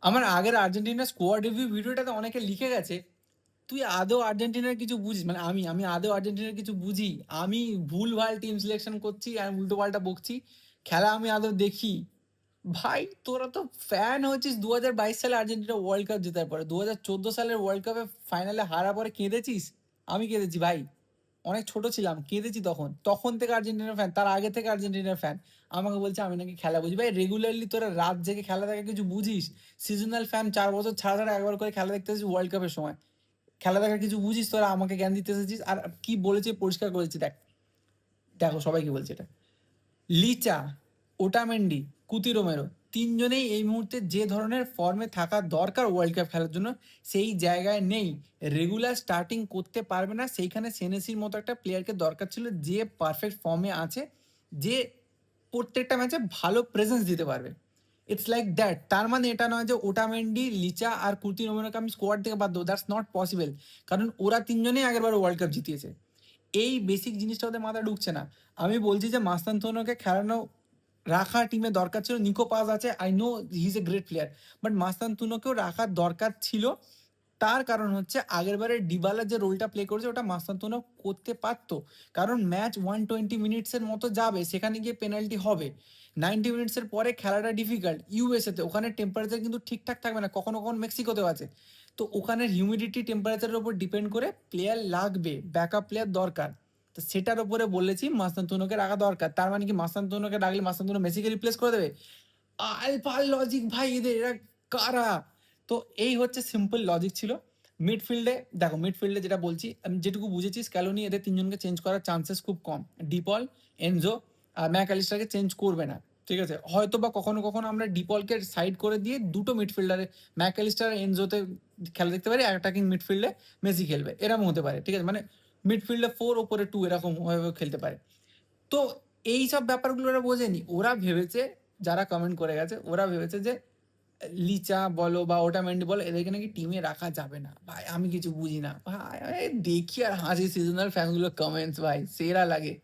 আমার আগের আর্জেন্টিনার স্কোয়াড রিভিউ ভিডিওটাতে অনেকে লিখে গেছে, তুই আদৌ আর্জেন্টিনার কিছু বুঝিস? মানে আমি আদৌ আর্জেন্টিনার কিছু বুঝি? আমি ভুলভাল টিম সিলেকশন করছি আর উল্টোপাল্টা বকছি, খেলা আমি আদৌ দেখি? ভাই তোরা তো ফ্যান হচ্ছিস 2022 সালে আর্জেন্টিনা ওয়ার্ল্ড কাপ জেতার পরে। 2014 সালের ওয়ার্ল্ড কাপে ফাইনালে হারার পরে কেঁদেছিস? আমি কেঁদেছি ভাই, অনেক ছোট ছিলাম, কেঁদেছি তখন। তখন থেকে আর্জেন্টিনার ফ্যান, তার আগে থেকে আর্জেন্টিনার ফ্যান। আমাকে বলছে আমি নাকি খেলা বুঝি। ভাই রেগুলারলি তোরা রাত জেগে খেলা দেখা কিছু বুঝিস? সিজনাল ফ্যান, 4 বছর ছাড়া ছাড়া একবার করে খেলা দেখতে এসেছিস ওয়ার্ল্ড কাপের সময়, খেলা দেখার কিছু বুঝিস তোরা? আমাকে জ্ঞান দিতে এসেছিস। আর কি বলেছে পরিষ্কার করেছি, দেখ, দেখো সবাই কি বলছে এটা। লিচা, ওটামেন্ডি, কুতি রোমেরো, তিনজনেই এই মুহূর্তে যে ধরনের ফর্মে থাকা দরকার ওয়ার্ল্ড কাপ খেলার জন্য সেই জায়গায় নেই। রেগুলার স্টার্টিং করতে পারবে না, সেইখানে সেনেসির মতো একটা প্লেয়ারকে দরকার ছিল যে পারফেক্ট ফর্মে আছে, যে প্রত্যেকটা ম্যাচে ভালো প্রেজেন্স দিতে পারবে। It's like that. তার মানে এটা নয় যে ওটামেন্ডি, লিচা আর কুতি রোমেরোকে আমি স্কোয়াড থেকে বাদ দেবো, দ্যাটস নট পসিবল। কারণ ওরা তিনজনেই আগেরবার ওয়ার্ল্ড কাপ জিতিয়েছে। এই বেসিক জিনিসটা ওদের মাথায় ঢুকছে না। আমি বলছি যে মাস্তানতোনোকে খেলানো রাখা টিমে দরকার ছিল। নিকো পাজ আছে, I know he is a great player, but মাস্তানতুনোকেও রাখার দরকার ছিল। তার কারণ হচ্ছে আগেরবারে ডিবালা যে রোলটা প্লে করেছে ওটা মাস্তানতুনো করতে পারতো। কারণ ম্যাচ 120 মিনিটসের মতো যাবে, সেখানে গিয়ে পেনাল্টি হবে। 90 মিনিটসের পরে খেলাটা ডিফিকাল্ট। ইউএসএতে ওখানে টেম্পারেচার কিন্তু ঠিকঠাক থাকবে না, কখনো কখনো মেক্সিকোতেও আছে। তো ওখানের হিউমিডিটি টেম্পারেচারের উপর ডিপেন্ড করে প্লেয়ার লাগবে, ব্যাকআপ প্লেয়ার দরকার। তো সেটার উপরে বলেছি মাস্তানতুনোকে রাখা দরকার। তার মানে কি মাস্তানতুনোকে রাখলে মাস্তানতুনো মেসিকে রিপ্লেস করে দেবে? আলফাল লজিক ভাই এদের, এরা কারা? তো এই হচ্ছে সিম্পল লজিক ছিল। মিডফিল্ডে দেখো, মিডফিল্ডে যেটা বলছি, আমি যেটুকু বুঝেছি স্ক্যালোনি এদের তিনজনকে চেঞ্জ করার চান্সেস খুব কম। ডিপল, এনজো আর ম্যাকঅ্যালিস্টারকে চেঞ্জ করবে না, ঠিক আছে? হয়তো বা কখনো কখনো আমরা ডিপলকে সাইড করে দিয়ে দুটো মিডফিল্ডারে ম্যাকঅ্যালিস্টার এনজোতে খেলা দেখতে পারি, অ্যাটাকিং মিডফিল্ডে মেসি খেলবে, এরকম হতে পারে, ঠিক আছে? মানে মিডফিল্ডে 4 ওপরে 2 এরকম ভাবে খেলতে পারে। তো এই সব ব্যাপারগুলো ওরা বোঝেনি। ওরা ভেবেছে, যারা কমেন্ট করে গেছে ওরা ভেবেছে যে লিচা বলো বা ওটামেন্ডি বলো এদেরকে নাকি টিমে রাখা যাবে না। ভাই আমি কিছু বুঝি না ভাই, দেখি আর হাসি। সিজনাল ফ্যানগুলো কমেন্টস ভাই সেরা লাগে।